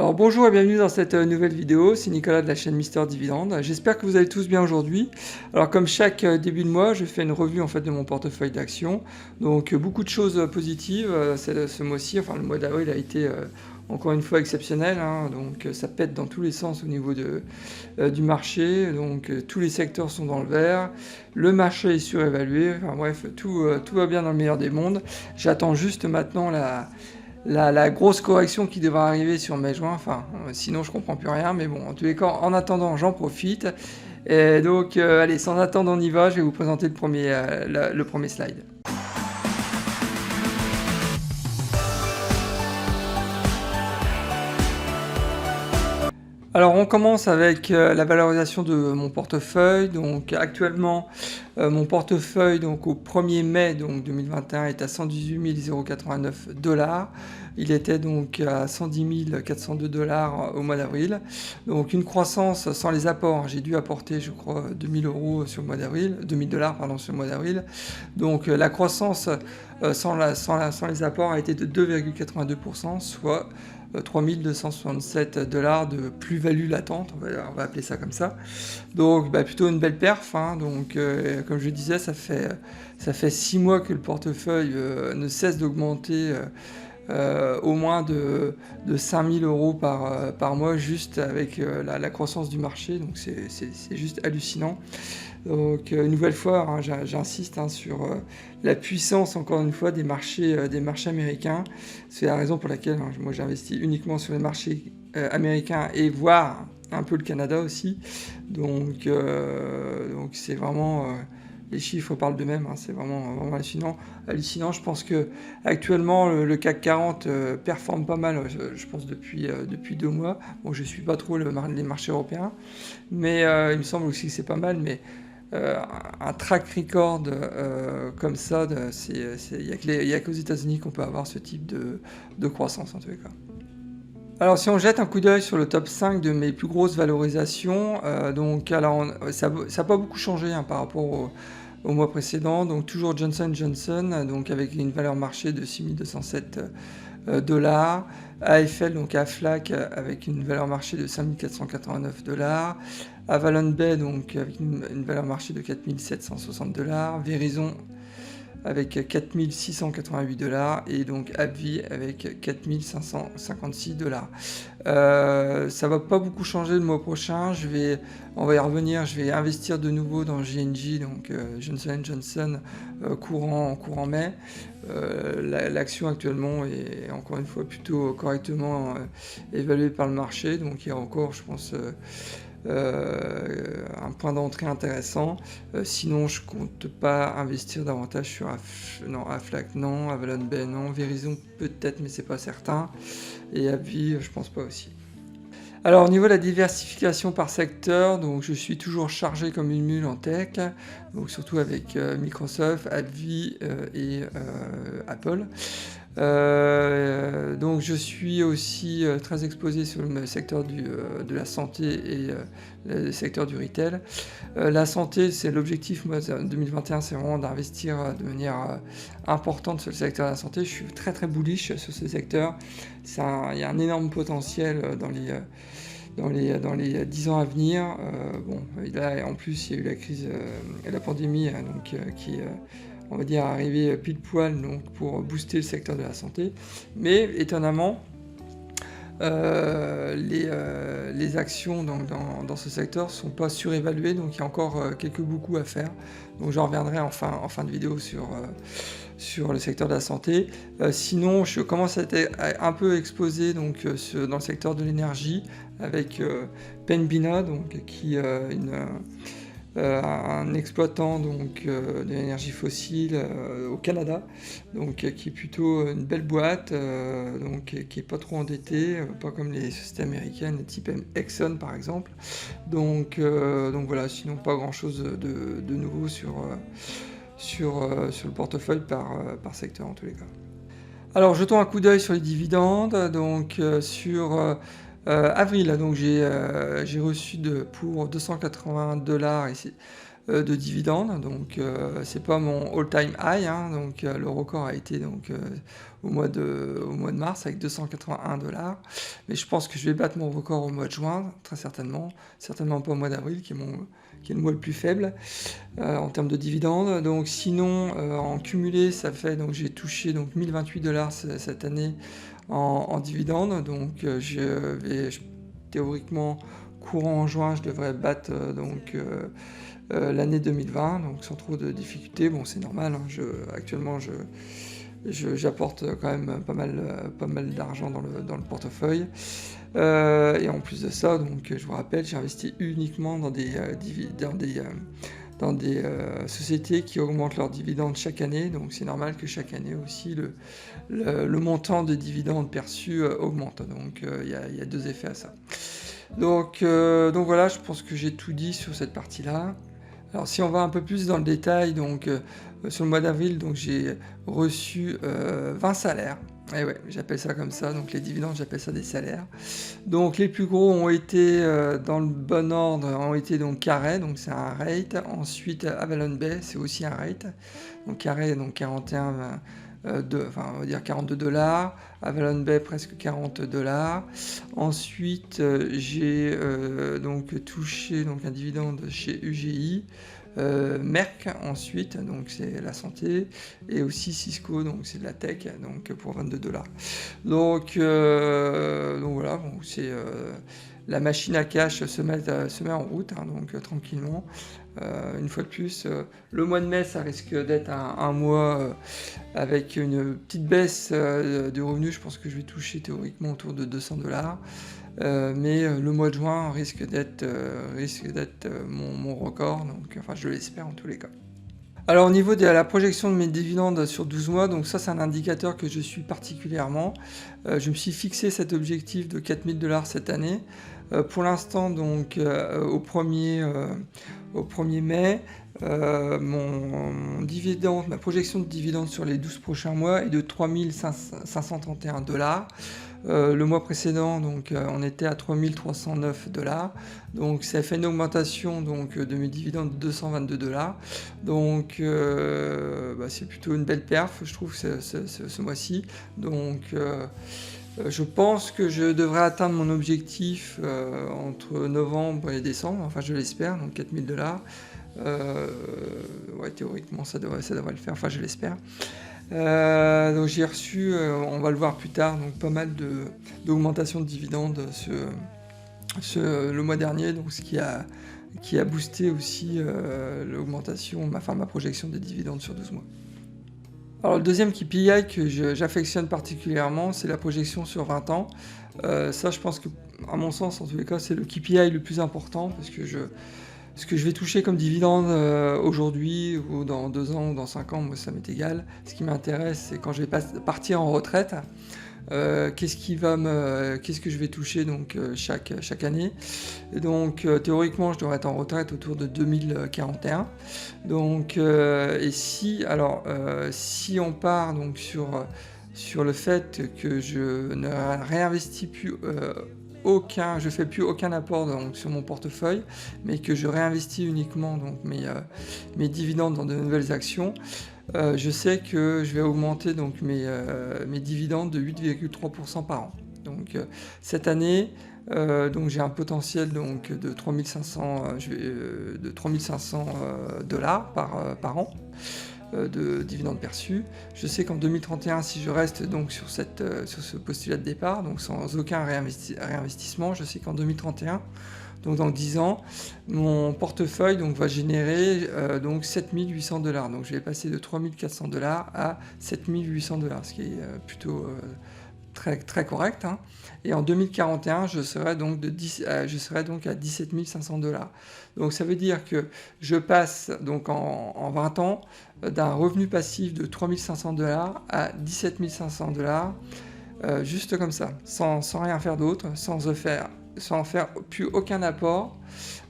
Alors bonjour et bienvenue dans cette nouvelle vidéo, c'est Nicolas de la chaîne Mister Dividende. J'espère que vous allez tous bien aujourd'hui. Alors comme chaque début de mois, je fais une revue en fait de mon portefeuille d'actions. Donc beaucoup de choses positives ce mois-ci, enfin le mois d'avril a été encore une fois exceptionnel, hein. Donc ça pète dans tous les sens au niveau du marché, donc tous les secteurs sont dans le vert, le marché est surévalué, enfin bref, tout va bien dans le meilleur des mondes. J'attends juste maintenant la grosse correction qui devra arriver sur mai-juin, enfin, sinon je comprends plus rien, mais bon, en tous les cas, en attendant, j'en profite. Et donc, allez, sans attendre, on y va, je vais vous présenter le premier slide. Alors on commence avec la valorisation de mon portefeuille. Donc actuellement mon portefeuille donc au 1er mai donc 2021 est à 118 089 $. Il était donc à 110 402 $ au mois d'avril. Donc une croissance sans les apports. J'ai dû apporter je crois 2000 € sur le mois d'avril, 2000 $ pardon sur le mois d'avril. Donc la croissance sans les apports a été de 2,82%, soit 3267 $ de plus-value latente, on va appeler ça comme ça. Donc plutôt une belle perf, hein. Donc comme je disais, ça fait 6 mois que le portefeuille ne cesse d'augmenter au moins de 5000 € par mois, juste avec la croissance du marché, donc c'est juste hallucinant. Donc une nouvelle fois, hein, j'insiste hein, sur la puissance encore une fois des marchés américains. C'est la raison pour laquelle hein, moi j'investis uniquement sur les marchés américains et voire un peu le Canada aussi. Donc c'est vraiment les chiffres parlent d'eux-mêmes, hein, c'est vraiment hallucinant. Je pense que actuellement le CAC 40 performe pas mal, je pense depuis 2 mois. Bon, je suis pas trop les marchés européens, mais il me semble aussi que c'est pas mal. Mais un track record comme ça, il n'y a qu'aux États-Unis qu'on peut avoir ce type de croissance en tous les cas. Alors si on jette un coup d'œil sur le top 5 de mes plus grosses valorisations, ça n'a pas beaucoup changé hein, par rapport au mois précédent. Donc toujours Johnson & Johnson, donc avec une valeur marché de 6207 $. AFL, donc Aflac, avec une valeur marché de 5489 $. Avalon Bay, donc avec une valeur marché de 4760 $. Verizon avec 4688 $, et donc AbbVie avec 4556 $. Ça va pas beaucoup changer le mois prochain, on va y revenir, je vais investir de nouveau dans J&J, donc Johnson & Johnson, courant mai. L'action actuellement est encore une fois plutôt correctement évaluée par le marché, donc il y a encore je pense un point d'entrée intéressant. Sinon je compte pas investir davantage sur Aflac non, Avalon Bay non, Verizon peut-être mais c'est pas certain, et AbbVie je pense pas aussi. Alors au niveau de la diversification par secteur, donc je suis toujours chargé comme une mule en tech, donc surtout avec Microsoft, AbbVie et Apple. Donc je suis aussi très exposé sur le secteur de la santé et le secteur du retail. La santé, c'est l'objectif, moi, 2021, c'est vraiment d'investir de manière importante sur le secteur de la santé. Je suis très très bullish sur ce secteur. Il y a un énorme potentiel dans les 10 ans à venir. Bon, là, en plus, il y a eu la crise et la pandémie, donc, qui on va dire arriver pile poil donc, pour booster le secteur de la santé. Mais étonnamment, les actions dans ce secteur ne sont pas surévaluées, donc il y a encore quelques beaucoup à faire. Donc j'en reviendrai en fin de vidéo sur le secteur de la santé. Sinon, je commence à être un peu exposé donc, dans le secteur de l'énergie avec Pembina, donc, qui est un exploitant donc, de l'énergie fossile au Canada, donc, qui est plutôt une belle boîte, donc, qui n'est pas trop endettée, pas comme les sociétés américaines type Exxon par exemple. Donc voilà, sinon pas grand chose de nouveau sur le portefeuille par secteur en tous les cas. Alors jetons un coup d'œil sur les dividendes, donc sur avril, donc j'ai reçu pour 280 $ ici, de dividendes, donc c'est pas mon all-time high, hein, donc le record a été donc au mois de mars avec 281 $. Mais je pense que je vais battre mon record au mois de juin, très certainement. Certainement pas au mois d'avril, qui est le mois le plus faible en termes de dividendes. Donc sinon, en cumulé, ça fait, donc j'ai touché donc 1028 $ cette année en dividendes. Donc théoriquement, courant en juin, je devrais battre l'année 2020, donc sans trop de difficultés. Bon, c'est normal, hein, actuellement, j'apporte quand même pas mal d'argent dans le portefeuille. Et en plus de ça, donc, je vous rappelle, j'ai investi uniquement dans des sociétés qui augmentent leurs dividendes chaque année. Donc c'est normal que chaque année aussi, le montant de dividendes perçus augmente. Donc il y a deux effets à ça. Donc voilà, je pense que j'ai tout dit sur cette partie-là. Alors si on va un peu plus dans le détail, donc sur le mois d'avril, donc j'ai reçu 20 salaires. Et ouais, j'appelle ça comme ça, donc les dividendes, j'appelle ça des salaires. Donc les plus gros ont été dans le bon ordre, ont été donc Carré, donc c'est un rate. Ensuite Avalon Bay, c'est aussi un rate. Donc Carré, donc 41, on va dire 42 $. Avalon Bay, presque 40 $. Ensuite, j'ai donc touché donc un dividende chez UGI. Merck ensuite, donc c'est la santé, et aussi Cisco, donc c'est de la tech, donc pour 22 $. Donc voilà, bon, c'est la machine à cash se met en route, hein, donc tranquillement. Une fois de plus, le mois de mai, ça risque d'être un mois avec une petite baisse de revenus. Je pense que je vais toucher théoriquement autour de 200 $. Mais le mois de juin risque d'être mon record, donc enfin je l'espère en tous les cas. Alors au niveau de la projection de mes dividendes sur 12 mois, donc ça c'est un indicateur que je suis particulièrement. Je me suis fixé cet objectif de 4 000 $ cette année. Pour l'instant, donc au 1er mai, mon dividende, ma projection de dividende sur les 12 prochains mois est de 3 531 $. Le mois précédent, donc, on était à 3 309 $. Donc ça fait une augmentation donc, de mes dividendes de 222 $. Donc c'est plutôt une belle perf, je trouve, ce mois-ci. Donc je pense que je devrais atteindre mon objectif entre novembre et décembre, enfin je l'espère, donc 4 000 $. Ouais, théoriquement ça devrait le faire, enfin je l'espère. Donc j'ai reçu, on va le voir plus tard, donc pas mal d'augmentation de dividendes le mois dernier, donc ce qui a boosté aussi l'augmentation, ma projection des dividendes sur 12 mois. Alors le deuxième KPI que j'affectionne particulièrement, c'est la projection sur 20 ans. Ça, je pense que, à mon sens, en tous les cas, c'est le KPI le plus important, parce que ce que je vais toucher comme dividende aujourd'hui, ou dans 2 ans, ou dans 5 ans, moi ça m'est égal. Ce qui m'intéresse, c'est quand je vais partir en retraite, qu'est-ce que je vais toucher donc, chaque année. Et donc théoriquement, je devrais être en retraite autour de 2041. Donc, et si on part donc sur le fait que je ne réinvestis plus je fais plus aucun apport donc, sur mon portefeuille, mais que je réinvestis uniquement donc, mes dividendes dans de nouvelles actions, je sais que je vais augmenter donc, mes dividendes de 8,3% par an. Donc cette année, donc j'ai un potentiel donc, de 3500 $ par an de dividendes perçus. Je sais qu'en 2031, si je reste donc sur ce postulat de départ, donc sans aucun réinvestissement, je sais qu'en 2031, donc dans 10 ans, mon portefeuille donc, va générer donc 7 800 $. Donc je vais passer de 3 400 $ à 7 800 $, ce qui est plutôt très, très correct. Hein. Et en 2041, je serai donc à 17 500 $. Donc ça veut dire que je passe donc en 20 ans d'un revenu passif de 3 500 $ à 17 500 $, juste comme ça, sans rien faire d'autre, sans faire plus aucun apport.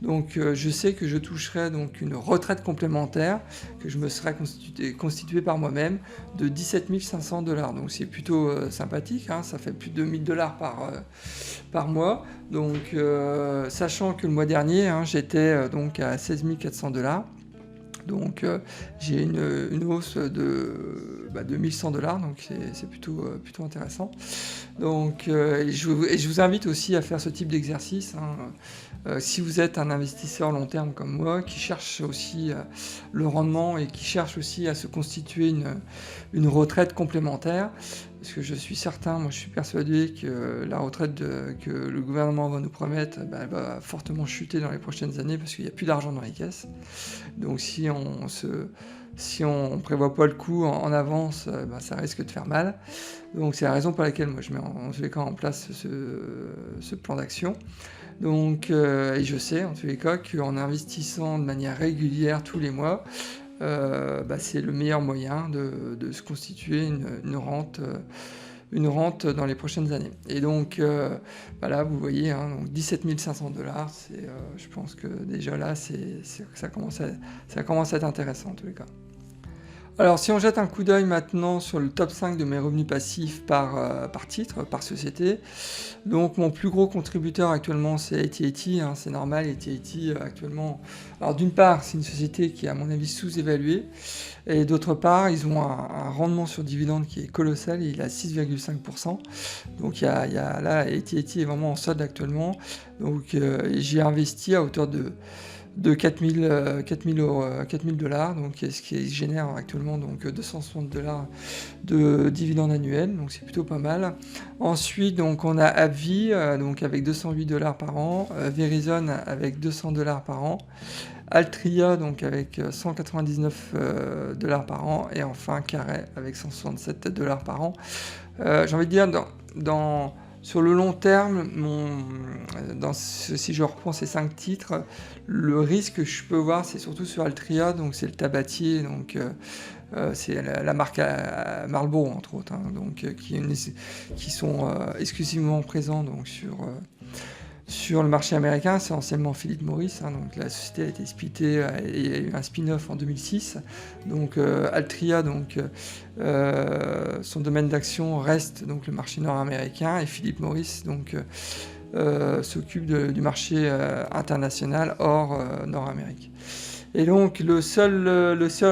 Donc je sais que je toucherai donc une retraite complémentaire que je me serai constituée par moi-même de 17 500 $. Donc c'est plutôt sympathique, hein, ça fait plus de 1000 $ par mois. Donc sachant que le mois dernier, hein, j'étais donc à 16 400 $. Donc j'ai une hausse de 1 100 $, donc c'est plutôt intéressant. Donc et je vous invite aussi à faire ce type d'exercice, hein. Si vous êtes un investisseur long terme comme moi, qui cherche aussi le rendement et qui cherche aussi à se constituer une retraite complémentaire, parce que je suis certain, moi je suis persuadé que la retraite que le gouvernement va nous promettre, elle va fortement chuter dans les prochaines années parce qu'il n'y a plus d'argent dans les caisses. Donc si on prévoit pas le coup en avance, ça risque de faire mal. Donc c'est la raison pour laquelle moi je mets en tous les cas en place ce plan d'action. Donc et je sais en tous les cas qu'en investissant de manière régulière tous les mois, c'est le meilleur moyen de se constituer une rente dans les prochaines années. Et donc là vous voyez, hein, donc 17 500 $, je pense que déjà là ça commence à être intéressant en tous les cas. Alors si on jette un coup d'œil maintenant sur le top 5 de mes revenus passifs par titre, par société, donc mon plus gros contributeur actuellement c'est AT&T, hein, c'est normal, AT&T actuellement, alors d'une part c'est une société qui est à mon avis sous-évaluée, et d'autre part ils ont un rendement sur dividende qui est colossal, il est à 6,5%, donc là AT&T est vraiment en solde actuellement, donc j'ai investi à hauteur de 4 000 $, donc ce qui génère actuellement donc 260 $ de dividendes annuels, donc c'est plutôt pas mal. Ensuite, donc on a AbbVie, donc avec 208 $ par an, Verizon avec 200 $ par an, Altria donc avec 199 $ par an, et enfin Carré avec 167 $ par an. J'ai envie de dire sur le long terme, si je reprends ces 5 titres, le risque que je peux voir, c'est surtout sur Altria, donc c'est le tabatier, donc c'est la marque Marlboro entre autres, hein, donc qui sont exclusivement présents donc sur le marché américain. C'est anciennement Philip Morris, hein, donc la société a été splittée et il y a eu un spin-off en 2006. Donc Altria, donc son domaine d'action reste donc le marché nord-américain, et Philip Morris donc s'occupe du marché international hors Nord-Amérique. Et donc le seul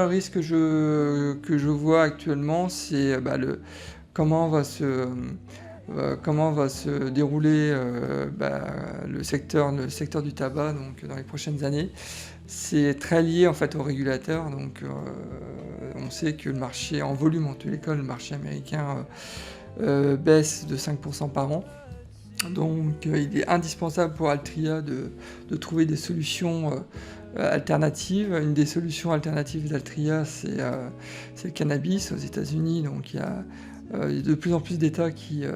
risque que je vois actuellement, c'est comment va se dérouler le secteur du tabac donc dans les prochaines années. C'est très lié en fait aux régulateurs, donc on sait que le marché en volume, en tous les cas le marché américain baisse de 5% par an. Donc il est indispensable pour Altria de trouver des solutions alternatives. Une des solutions alternatives d'Altria, c'est le cannabis aux États-Unis. Donc il y a de plus en plus d'États qui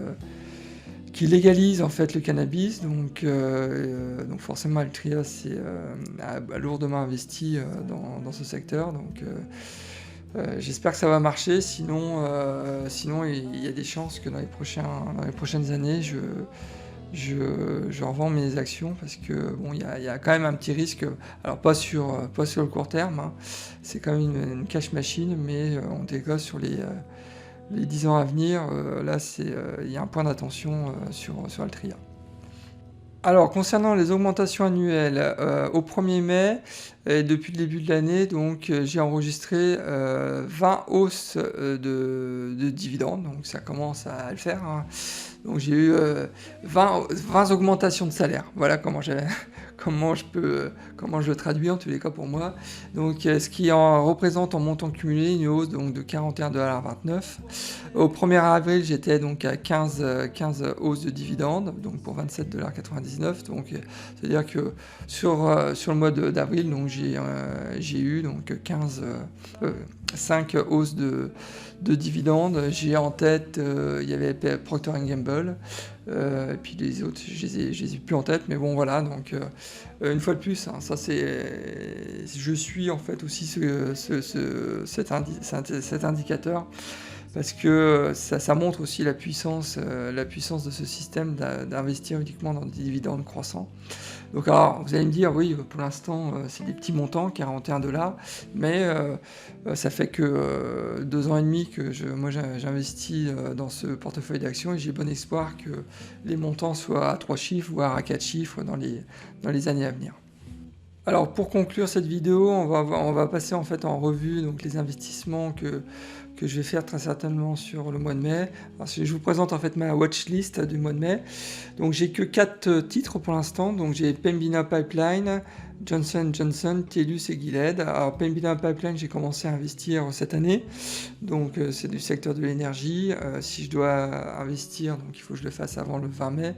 légalisent en fait le cannabis. Donc forcément Altria a lourdement investi dans ce secteur. Donc j'espère que ça va marcher. Sinon il y a des chances que dans les prochaines années, je revends mes actions, parce que bon, il y a quand même un petit risque, alors pas sur le court terme, hein, c'est quand même une cash machine, mais en tout cas sur les 10 ans à venir, là il y a un point d'attention sur Altria. Alors concernant les augmentations annuelles, au 1er mai, et depuis le début de l'année, donc j'ai enregistré 20 hausses de dividendes, donc ça commence à le faire, hein. Donc j'ai eu 20 augmentations de salaire. Voilà comment je le traduis en tous les cas pour moi. Donc ce qui en représente en montant cumulé une hausse donc de 41,29 $. Au 1er avril, j'étais donc à 15 hausses de dividendes, donc pour 27,99 $. Donc c'est-à-dire que sur le mois d'avril, donc j'ai eu donc 5 hausses de dividendes. J'ai en tête, il y avait Procter & Gamble, et puis les autres, je les ai plus en tête, mais bon voilà, donc une fois de plus, hein, je suis en fait aussi cet indicateur, parce que ça montre aussi la puissance de ce système d'investir uniquement dans des dividendes croissants. Donc alors, vous allez me dire, oui, pour l'instant, c'est des petits montants, 41 $, mais ça fait que 2 ans et demi que moi j'investis dans ce portefeuille d'actions, et j'ai bon espoir que les montants soient à 3 chiffres, voire à 4 chiffres dans les années à venir. Alors pour conclure cette vidéo, on va passer en fait en revue donc les investissements que je vais faire très certainement sur le mois de mai. Alors, je vous présente en fait ma watchlist du mois de mai. Donc j'ai que 4 titres pour l'instant. Donc j'ai Pembina Pipeline, Johnson & Johnson, TELUS et Gilead. Alors Pembina Pipeline, j'ai commencé à investir cette année. Donc c'est du secteur de l'énergie. Si je dois investir, donc il faut que je le fasse avant le 20 mai.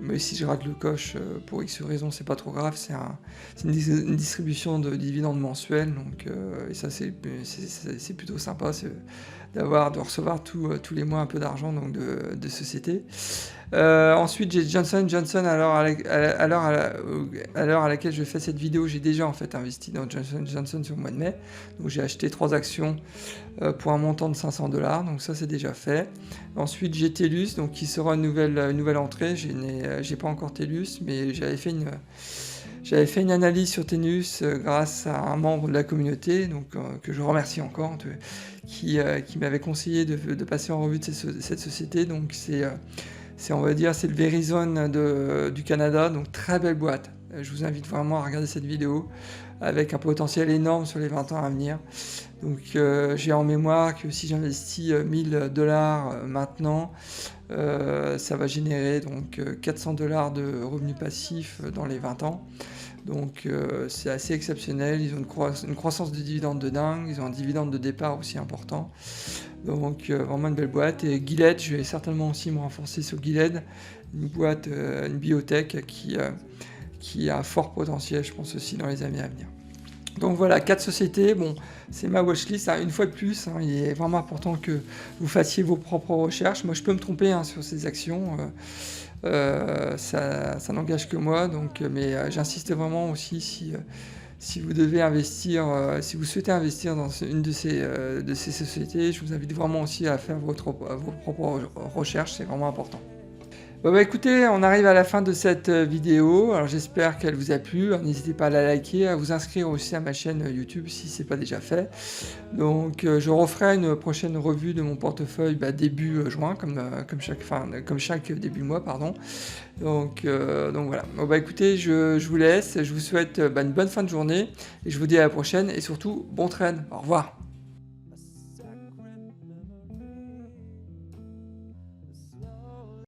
Mais si je rate le coche pour X raisons, c'est pas trop grave. C'est une distribution de dividendes mensuels. Donc, et ça, c'est plutôt sympa de recevoir tous les mois un peu d'argent donc de société. Ensuite, j'ai Johnson & Johnson. À l'heure à laquelle je fais cette vidéo, j'ai déjà en fait investi dans Johnson & Johnson sur le mois de mai. Donc j'ai acheté 3 actions pour un montant de 500 $. Donc ça, c'est déjà fait. Ensuite, j'ai TELUS, donc qui sera une nouvelle entrée. J'ai pas encore TELUS, mais j'avais fait une analyse sur TELUS grâce à un membre de la communauté, donc que je remercie encore, qui m'avait conseillé de passer en revue de cette société. Donc on va dire, c'est le Verizon du Canada, donc très belle boîte. Je vous invite vraiment à regarder cette vidéo avec un potentiel énorme sur les 20 ans à venir. Donc j'ai en mémoire que si j'investis 1000 $ maintenant, ça va générer donc 400 $ de revenus passifs dans les 20 ans. Donc c'est assez exceptionnel. Ils ont une croissance de dividendes de dingue, ils ont un dividende de départ aussi important. Donc vraiment une belle boîte. Et Gilead, je vais certainement aussi me renforcer sur Gilead, une boîte, une biotech qui a un fort potentiel, je pense aussi dans les années à venir. Donc voilà, 4 sociétés, bon, c'est ma watchlist, hein, une fois de plus, hein, il est vraiment important que vous fassiez vos propres recherches. Moi je peux me tromper sur ces actions, ça n'engage que moi, donc, mais j'insiste vraiment aussi si vous devez investir, si vous souhaitez investir dans une de ces sociétés, je vous invite vraiment aussi à faire vos propres recherches, c'est vraiment important. Bon bah écoutez, on arrive à la fin de cette vidéo, alors j'espère qu'elle vous a plu, n'hésitez pas à la liker, à vous inscrire aussi à ma chaîne YouTube si ce n'est pas déjà fait. Donc je referai une prochaine revue de mon portefeuille début juin, comme chaque début de mois, pardon. Donc voilà, bon bah écoutez, je vous laisse, je vous souhaite une bonne fin de journée, et je vous dis à la prochaine, et surtout, bon trade, au revoir.